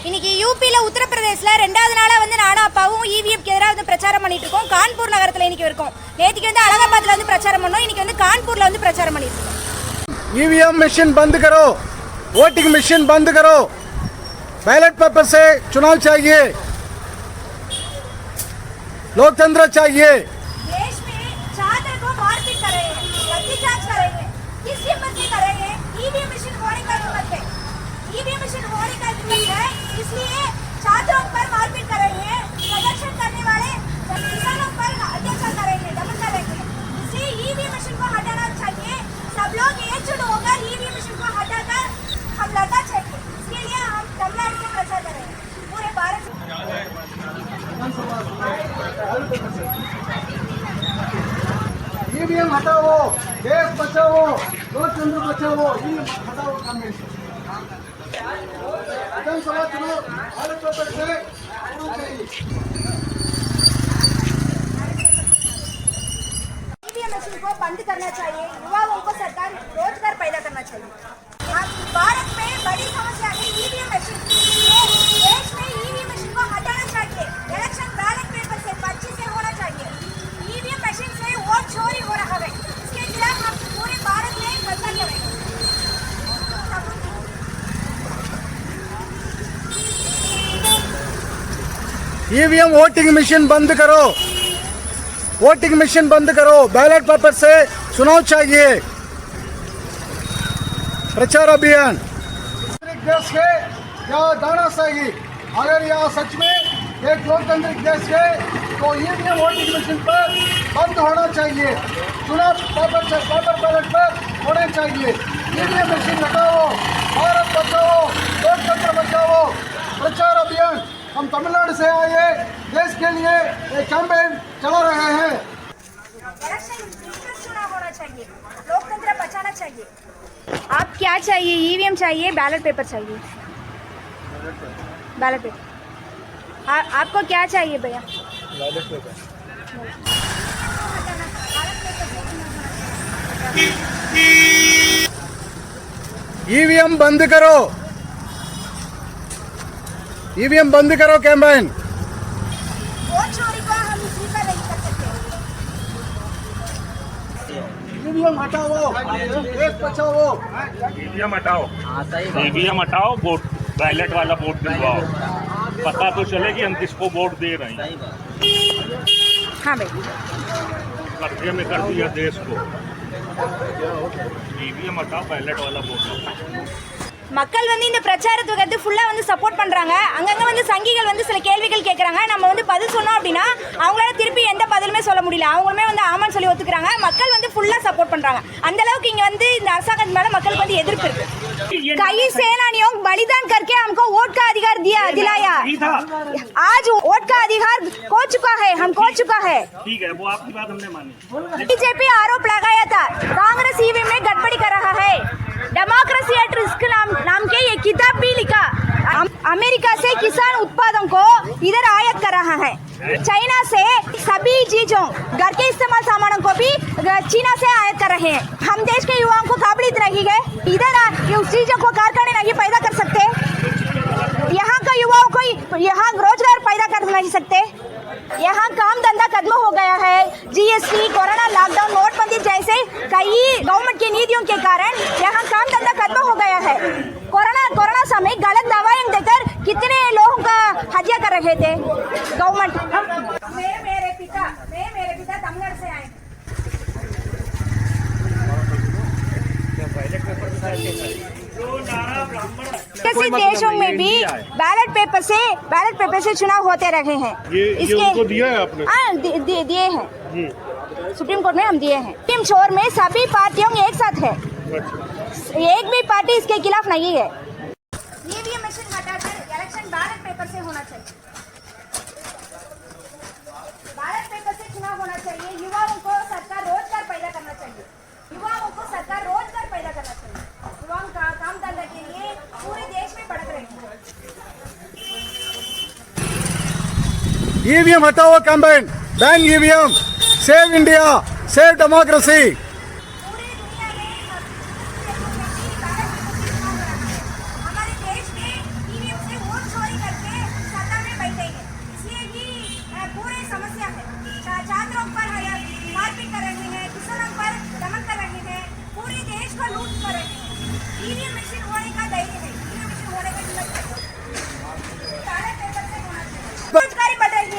இன்னைக்கு யூபியில் உத்தரப்பிரதேசில் ரெண்டாவது நாளாக வந்து நானும் அப்பாவும் இவிஎம்க்கு எதிராக வந்து பிரச்சாரம் பண்ணிட்டு இருக்கோம். கான்பூர் நகரத்தில் இன்னைக்கு இருக்கோம். நேற்றுக்கு வந்து அலகாபாத்தில் வந்து பிரச்சாரம் பண்ணோம். இன்னைக்கு வந்து கான்பூரில் வந்து பிரச்சாரம் பண்ணிட்டு இருக்கோம். ईवीएम मशीन बंद करो, वोटिंग मशीन बंद करो, बैलेट पेपर से चुनाव चाहिए, लोकतंत्र चाहिए। देश में छात्र को मारपीट कर रहे हैं, लाठीचार्ज कर रहे हैं, किस हिम्मत से कर रहे हैं? ईवीएम मशीन होने का हिम्मत है, ईवीएम मशीन होने का हिम्मत है, इसलिए छात्रों पर मारपीट कर रहे हैं, प्रदर्शन करने वाले किसानों पर अत्याचार कर रहे हैं, दमन कर रहे हैं। इसलिए ईवीएम मशीन को हटाना चाहिए। सब लोग एकजुट होकर ईवीएम मशीन को हटाकर हम लड़ना चाहिए। इसके लिए हम तमिलनाडु से प्रचार कर रहे हैं, पूरे भारत से। ईवीएम हटाओ, देश बचाओ, लोकतंत्र बचाओ, ईवीएम हटाओ कन्वेंशन। विधानसभा चुनाव बैलेट पेपर से होना चाहिए। ईवीएम मशीन को बंद करना चाहिए। युवाओं को सरकार रोजगार पैदा करना चाहिए। हम भारत में बड़ी समस्या है ईवीएम मशीन। देश में ईवीएम मशीन को हटाना चाहिए। इलेक्शन बैलेट पेपर से 25 से होना चाहिए। ईवीएम मशीन से वोट चोरी हो रहा है, इसके खिलाफ हम पूरे भारत में प्रचार करेंगे। ईवीएम वोटिंग मशीन बंद करो, वोटिंग मशीन बंद करो, बैलेट पेपर से चुनाव चाहिए। प्रचार अभियान देश के यहाँ जाना चाहिए। अगर यहाँ सच में एक लोकतांत्रिक देश है तो ईवीएम वोटिंग मशीन पर बंद होना चाहिए। चुनाव पेपर बैलेट पर होने चाहिए। ईवीएम मशीन हटाओ, भारत बचाओ, लोकतंत्र बचाओ। प्रचार अभियान हम तमिलनाडु से आए देश के लिए एक कैंपेन चला रहे हैं। इलेक्शन चुनाव होना चाहिए, लोकतंत्र बचाना चाहिए। आप क्या चाहिए? ईवीएम चाहिए, बैलेट पेपर चाहिए? Ballot paper. आपको क्या चाहिए भैया? Ballot paper. ईवीएम बंद करो, ईवीएम बंद करो कैंपेन। वोट चोरी को हम स्वीकार नहीं कर सकते। ईवीएम हटाओ, देश बचाओ। ईवीएम हटाओ, ईवीएम हटाओ, वोट बैलेट वाला वोट दिलवाओ। पता तो चले कि हम किसको वोट दे रहे हैं। हाँ भाई, कब्जे में कर दिया देश को। ईवीएम हटाओ, बैलेट वाला वोट। மக்கள் வந்து இந்த பிரச்சாரத்துக்கு வந்து ஃபுல்லாக வந்து சப்போர்ட் பண்ணுறாங்க. அங்கங்கே வந்து சங்கிகள் வந்து சில கேள்விகள் கேட்குறாங்க. நம்ம வந்து பதில் சொன்னோம் அப்படின்னா அவங்களால திருப்பி எந்த பதிலுமே சொல்ல முடியல. அவங்களுமே வந்து ஆமான்னு சொல்லி ஒத்துக்கிறாங்க. மக்கள் வந்து ஃபுல்லாக சப்போர்ட் பண்ணுறாங்க. அந்த அளவுக்கு இங்கே வந்து இந்த அரசாங்கத்து மேலே மக்களுக்கு வந்து எதிர்ப்பு இருக்கு. कई सेनानियों बलिदान करके हमको वोट का अधिकार दिलाया। आज वोट का अधिकार खो चुका है, हम खो चुका है। ठीक है, वो आपकी बात हमने मानी। बीजेपी आरोप लगाया था कांग्रेस ईवीएम में गड़बड़ी कर रहा है। डेमोक्रेसी एट रिस्क नाम के ये किताब भी लिखा। अमेरिका से किसान उत्पादों को इधर आयात कर रहा है। चाइना से सभी चीजों घर के इस्तेमाल सामानों को भी चीना से आयात कर रहे हैं। हम देश के युवाओं को काबिलियत नहीं है, इधर उस चीजों को कारखाने नहीं पैदा कर सकते। यहाँ का युवाओं को यहाँ रोजगार पैदा कर नहीं सकते। यहाँ काम धंधा खत्म हो गया है। जीएसटी, कोरोना, लॉकडाउन, नोटबंदी जैसे कई गवर्नमेंट की नीतियों के कारण यहाँ काम धंधा खत्म हो गया है। कोरोना समय गलत दवाएं देकर कितने लोगों का हत्या कर रहे थे गवर्नमेंट। मेरे पिता तमिलनाडु से आए। देशों में भी बैलेट पेपर से चुनाव होते रहे हैं। ये उनको दिया है आपने? हाँ, दिए हैं। सुप्रीम कोर्ट में हम दिए हैं। टीम शोर में सभी पार्टियों एक साथ है, एक भी पार्टी इसके खिलाफ नहीं है। ईवीएम मशीन हटाकर इलेक्शन बैलेट पेपर से होना चाहिए। बैलेट पेपर से चुनाव होना चाहिए। युवाओं को सरकार रोजगार पैदा करना चाहिए। युवाओं का काम धंधा के लिए पूरे देश में भड़क रहे हैं। ईवीएम हटाओ campaign, ban EVM, save India, save democracy. पूरी दुनिया में हमारे देश में ईवीएम से वोट चोरी का लूट करेंगे। ईवीएम मशीन होने का धैर्य है, ईवीएम मशीन होने का हिम्मत है। सारे पेपर से होना चाहिए। बेरोजगारी बढ़ रही है,